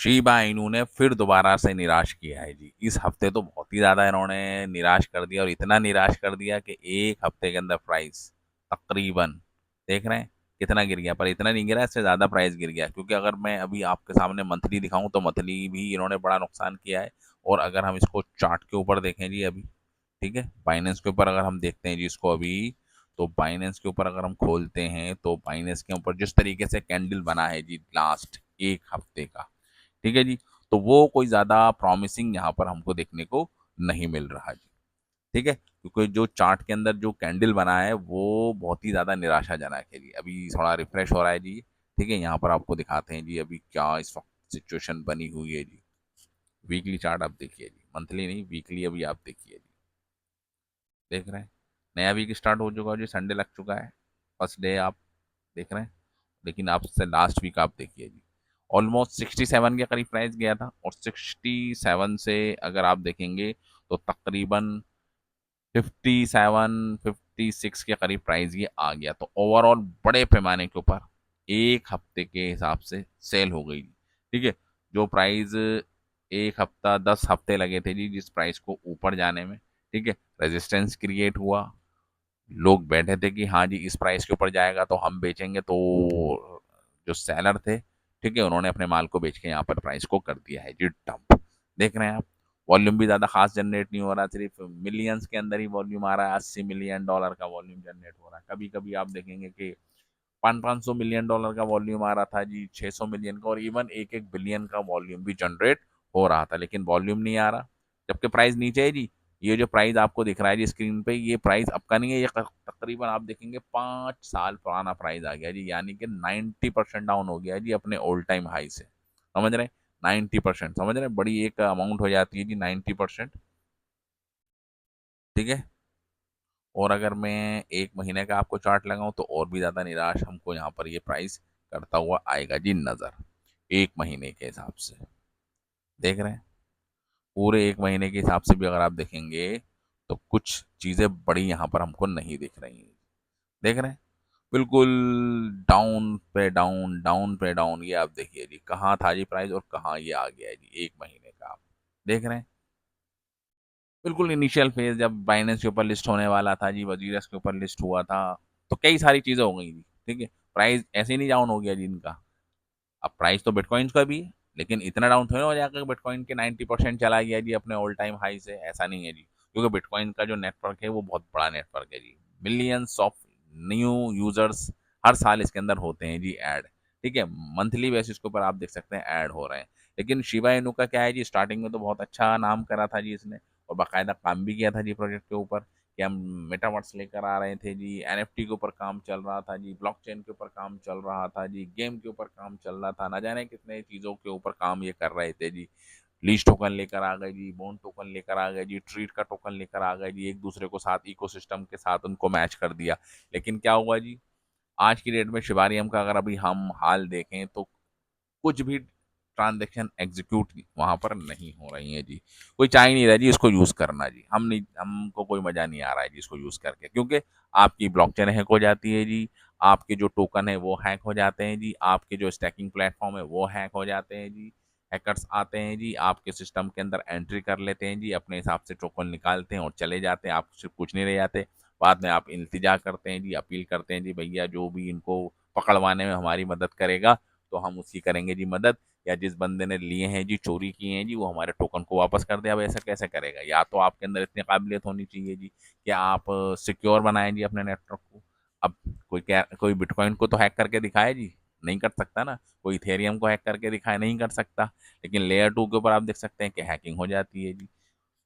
Shiba Inu ने फिर दोबारा से निराश किया है जी। इस हफ्ते तो बहुत ही ज़्यादा इन्होंने निराश कर दिया, और इतना निराश कर दिया कि एक हफ्ते के अंदर प्राइस तकरीबन, देख रहे हैं कितना गिर गया। पर इतना नहीं गिरा, इससे ज़्यादा प्राइस गिर गया, क्योंकि अगर मैं अभी आपके सामने मंथली दिखाऊं तो मंथली भी इन्होंने बड़ा नुकसान किया है। और अगर हम इसको चार्ट के ऊपर देखें जी अभी, ठीक है, बाइनेंस के ऊपर अगर हम देखते हैं जी इसको अभी, तो बाइनेंस के ऊपर अगर हम खोलते हैं तो बाइनेंस के ऊपर जिस तरीके से कैंडल बना है जी लास्ट एक हफ्ते का, ठीक है जी, तो वो कोई ज़्यादा प्रॉमिसिंग यहाँ पर हमको देखने को नहीं मिल रहा जी। ठीक है, क्योंकि जो चार्ट के अंदर जो कैंडल बना है वो बहुत ही ज़्यादा निराशाजनक है जी। अभी थोड़ा रिफ्रेश हो रहा है जी। ठीक है, यहाँ पर आपको दिखाते हैं जी अभी क्या इस वक्त सिचुएशन बनी हुई है जी। वीकली चार्ट आप देखिए जी, मंथली नहीं, वीकली अभी आप देखिए जी। देख रहे हैं, नया वीक स्टार्ट हो चुका है जी, संडे लग चुका है, फर्स्ट डे आप देख रहे हैं। लेकिन आप उससे लास्ट वीक आप देखिए जी, ऑलमोस्ट 67 के करीब प्राइस गया था, और 67 से अगर आप देखेंगे तो तकरीबन 57 56 के करीब प्राइस ये आ गया। तो ओवरऑल बड़े पैमाने के ऊपर एक हफ्ते के हिसाब से सेल हो गई। ठीक है, जो प्राइस एक हफ्ता 10 हफ्ते लगे थे जी जिस प्राइस को ऊपर जाने में, ठीक है, रेजिस्टेंस क्रिएट हुआ, लोग बैठे थे कि हाँ जी इस प्राइस के ऊपर जाएगा तो हम बेचेंगे, तो जो सेलर थे, ठीक है, उन्होंने अपने माल को बेच के यहाँ पर प्राइस को कर दिया है जी डंप। देख रहे हैं आप, वॉल्यूम भी ज़्यादा खास जनरेट नहीं हो रहा, सिर्फ मिलियंस के अंदर ही वॉल्यूम आ रहा है। $80 मिलियन का वॉल्यूम जनरेट हो रहा है। कभी कभी आप देखेंगे कि 500 मिलियन डॉलर का वॉल्यूम आ रहा था जी, 600 मिलियन का, और इवन एक एक बिलियन का वॉल्यूम भी जनरेट हो रहा था, लेकिन वॉल्यूम नहीं आ रहा, जबकि प्राइस नीचे है जी। ये जो प्राइस आपको दिख रहा है जी स्क्रीन पे, ये प्राइस अब का नहीं है, ये तकरीबन आप देखेंगे 5 साल पुराना प्राइस आ गया जी, यानी कि 90% डाउन हो गया जी अपने ऑल टाइम हाई से। समझ रहे हैं, 90%, समझ रहे हैं, बड़ी एक अमाउंट हो जाती है जी 90%। ठीक है, और अगर मैं एक महीने का आपको चार्ट लगाऊं तो और भी ज़्यादा निराश हमको यहाँ पर ये प्राइस करता हुआ आएगा जी नज़र, एक महीने के हिसाब से। देख रहे हैं, पूरे एक महीने के हिसाब से भी अगर आप देखेंगे तो कुछ चीज़ें बड़ी यहाँ पर हमको नहीं दिख रही हैं। देख रहे हैं, बिल्कुल डाउन पे डाउन, डाउन पे डाउन, ये आप देखिए जी कहाँ था जी प्राइस और कहाँ ये आ गया है जी एक महीने का। आप देख रहे हैं, बिल्कुल इनिशियल फेज जब बाइनेंस के ऊपर लिस्ट होने वाला था जी, वजीरस के ऊपर लिस्ट हुआ था, तो कई सारी चीज़ें हो गई थी। ठीक है, प्राइस ऐसे ही नहीं डाउन हो गया जी इनका। अब प्राइस तो बिटकॉइंस का भी है, लेकिन इतना डाउन थोड़ा हो जाएगा कि बिटकॉइन के 90% चला गया जी अपने ऑल टाइम हाई से, ऐसा नहीं है जी, क्योंकि बिटकॉइन का जो नेटवर्क है वो बहुत बड़ा नेटवर्क है जी। मिलियंस ऑफ न्यू यूजर्स हर साल इसके अंदर होते हैं जी ऐड। ठीक है, मंथली बेसिस के ऊपर आप देख सकते हैं ऐड हो रहे हैं। लेकिन शिबा इनू का क्या है जी, स्टार्टिंग में तो बहुत अच्छा नाम करा था जी इसने, और बाकायदा काम भी किया था जी प्रोजेक्ट के ऊपर, कि हम मेटावर्स लेकर आ रहे थे जी, एनएफटी के ऊपर काम चल रहा था जी, ब्लॉकचेन के ऊपर काम चल रहा था जी, गेम के ऊपर काम चल रहा था, ना जाने कितने चीज़ों के ऊपर काम ये कर रहे थे जी। लीज टोकन लेकर आ गए जी, बॉन्ड टोकन लेकर आ गए जी, ट्रीट का टोकन लेकर आ गए जी, एक दूसरे को साथ इकोसिस्टम के साथ उनको मैच कर दिया। लेकिन क्या हुआ जी, आज की डेट में शिबारियम का अगर अभी हम हाल देखें तो कुछ भी ट्रांजेक्शन एग्जीक्यूट वहां पर नहीं हो रही है जी। कोई चाह ही नहीं रहा जी इसको यूज करना जी, हम नहीं, हमको कोई मजा नहीं आ रहा है जी इसको यूज करके, क्योंकि आपकी ब्लॉकचेन हैक हो जाती है जी, आपके जो टोकन है वो हैक हो जाते हैं जी, आपके जो स्टैकिंग प्लेटफॉर्म है वो हैक हो जाते हैं जी। हैकर्स आते हैं जी, आपके सिस्टम के अंदर एंट्री कर लेते हैं जी, अपने हिसाब से टोकन निकालते हैं और चले जाते हैं, आप सिर्फ कुछ नहीं रह जाते। बाद में आप इल्तिजा करते हैं जी, अपील करते हैं जी, भैया जो भी इनको पकड़वाने में हमारी मदद करेगा तो हम उसकी करेंगे जी मदद, या जिस बंदे ने लिए हैं जी, चोरी किए हैं जी, वो हमारे टोकन को वापस कर दे। अब ऐसा कैसे करेगा? या तो आपके अंदर इतनी काबिलियत होनी चाहिए जी कि आप सिक्योर बनाएं जी अपने नेटवर्क को। अब कोई बिटकॉइन को तो हैक करके दिखाए जी, नहीं कर सकता ना, कोई इथेरियम को हैक करके दिखाए, नहीं कर सकता। लेकिन लेयर 2 के ऊपर आप देख सकते हैं कि हैकिंग हो जाती है जी।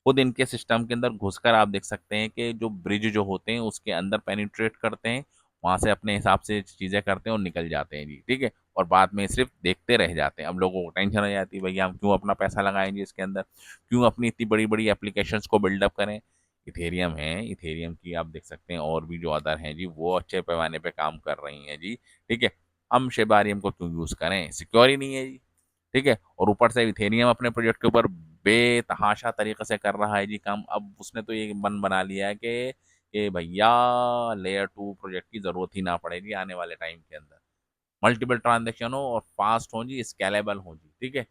खुद इनके सिस्टम के अंदर घुसकर आप देख सकते हैं कि जो ब्रिज जो होते हैं उसके अंदर पेनिट्रेट करते हैं, वहां से अपने हिसाब से चीजें करते हैं और निकल जाते हैं जी। ठीक है, और बाद में सिर्फ देखते रह जाते हैं। अब लोगों को टेंशन हो जाती है, भैया हम क्यों अपना पैसा लगाएंगे इसके अंदर, क्यों अपनी इतनी बड़ी बड़ी एप्लीकेशंस को बिल्डअप करें। इथेरियम है, इथेरियम की आप देख सकते हैं और भी जो अदर हैं जी वो अच्छे पैमाने पे काम कर रही हैं जी। ठीक है, हम शेबारियम को क्यों यूज करें, सिक्योर ही नहीं है जी। ठीक है, और ऊपर से इथेरियम अपने प्रोजेक्ट के ऊपर बेतहाशा तरीके से कर रहा है जी काम। अब उसने तो ये मन बना लिया है कि भैया लेयर 2 प्रोजेक्ट की जरूरत ही ना पड़ेगी आने वाले टाइम के अंदर। मल्टीपल ट्रांजेक्शन हो और फास्ट हो जी, स्केलेबल हो जी। ठीक है,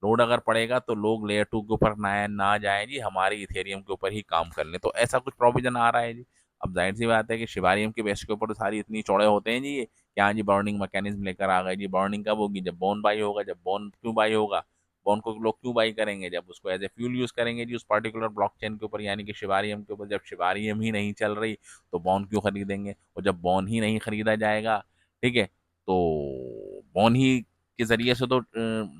लोड अगर पड़ेगा तो लोग लेयर 2 के ऊपर ना जाएं जी, हमारी इथेरियम के ऊपर ही काम कर लें। तो ऐसा कुछ प्रोविजन आ रहा है जी। अब जाहिर सी बात है कि शिबारियम के बेस के ऊपर तो सारी इतनी चौड़े होते हैं जी ये, कि हाँ जी बर्निंग मैकेनिज्म लेकर आ गए जी। बर्निंग कब होगी? जब बोन बाई होगा। जब बोन क्यों बाई होगा? बोन को लोग क्यों बाई करेंगे? जब उसको एज ए फ्यूल यूज करेंगे जी उस पर्टिकुलर ब्लॉकचेन के ऊपर, यानी कि शिबारियम के ऊपर। जब शिबारियम ही नहीं चल रही तो बॉन क्यों खरीदेंगे? और जब बॉन ही नहीं खरीदा जाएगा, ठीक है, तो बॉन ही के जरिए से तो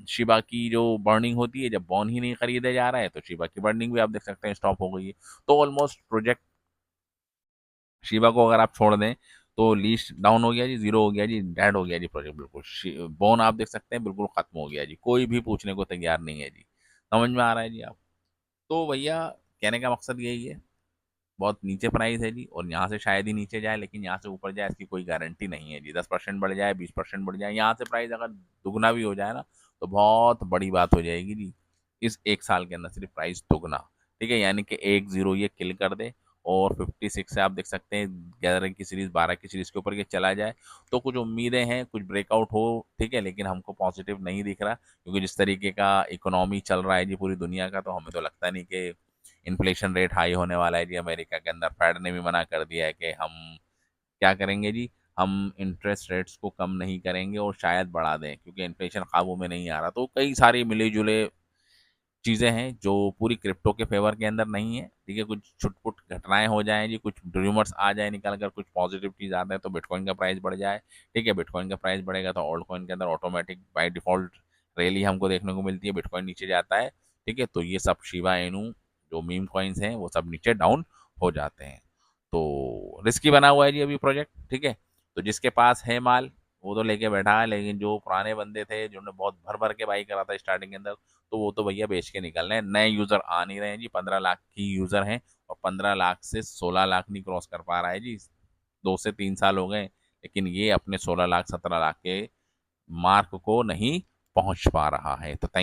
शिबा की जो बर्निंग होती है, जब बॉन ही नहीं खरीदा जा रहा है तो शिबा की बर्निंग भी आप देख सकते हैं स्टॉप हो गई है। तो ऑलमोस्ट प्रोजेक्ट शिबा को अगर आप छोड़ दें तो लीस्ट डाउन हो गया जी, जीरो हो गया जी, डेड हो गया जी प्रोजेक्ट बिल्कुल। बॉन आप देख सकते हैं बिल्कुल खत्म हो गया जी, कोई भी पूछने को तैयार नहीं है जी। समझ में आ रहा है जी आप? तो भैया कहने का मकसद यही है, बहुत नीचे प्राइस है जी, और यहाँ से शायद ही नीचे जाए, लेकिन यहाँ से ऊपर जाए इसकी कोई गारंटी नहीं है जी। 10% बढ़ जाए, 20% बढ़ जाए, यहाँ से प्राइस अगर दुगना भी हो जाए ना तो बहुत बड़ी बात हो जाएगी जी। इस एक साल के अंदर सिर्फ प्राइस दुगना, ठीक है, यानी कि 1-0 ये किल कर दे, और 56 से आप देख सकते हैं 11 की सीरीज, 12 की सीरीज के ऊपर ये चला जाए तो कुछ उम्मीदें हैं, कुछ ब्रेकआउट हो, ठीक है, लेकिन हमको पॉजिटिव नहीं दिख रहा, क्योंकि जिस तरीके का इकोनॉमी चल रहा है जी पूरी दुनिया का, तो हमें तो लगता नहीं कि इन्फ्लेशन रेट हाई होने वाला है जी। अमेरिका के अंदर फेड ने भी मना कर दिया है कि हम क्या करेंगे जी, हम इंटरेस्ट रेट्स को कम नहीं करेंगे और शायद बढ़ा दें, क्योंकि इन्फ्लेशन काबू में नहीं आ रहा। तो कई सारी मिले जुले चीज़ें हैं जो पूरी क्रिप्टो के फेवर के अंदर नहीं है, ठीक है। कुछ छुटपुट घटनाएं हो जाएं जी, कुछ र्यूमर्स आ जाए निकल कर, कुछ पॉजिटिव चीज़ आता है तो बिटकॉइन का प्राइस बढ़ जाए, ठीक है। बिटकॉइन का प्राइस बढ़ेगा तो ऑल्ट कॉइन के अंदर ऑटोमेटिक बाय डिफॉल्ट रैली हमको देखने को मिलती है, बिटकॉइन नीचे जाता है, ठीक है। तो ये सब शिबा इनू जो मीम कॉइन्स हैं वो सब नीचे डाउन हो जाते हैं। तो रिस्की बना हुआ है जी अभी प्रोजेक्ट, ठीक है। तो जिसके पास है माल वो तो लेके बैठा है, लेकिन जो पुराने बंदे थे जिन्होंने बहुत भर भर के बाई करा था स्टार्टिंग के अंदर, तो वो तो भैया बेच के निकल रहे हैं। नए यूजर आ नहीं रहे हैं जी, 15 लाख की यूजर हैं, और 15 लाख से 16 लाख नहीं क्रॉस कर पा रहा है जी। 2 से 3 साल हो गए, लेकिन ये अपने 16 लाख 17 लाख के मार्क को नहीं पहुंच पा रहा है। तो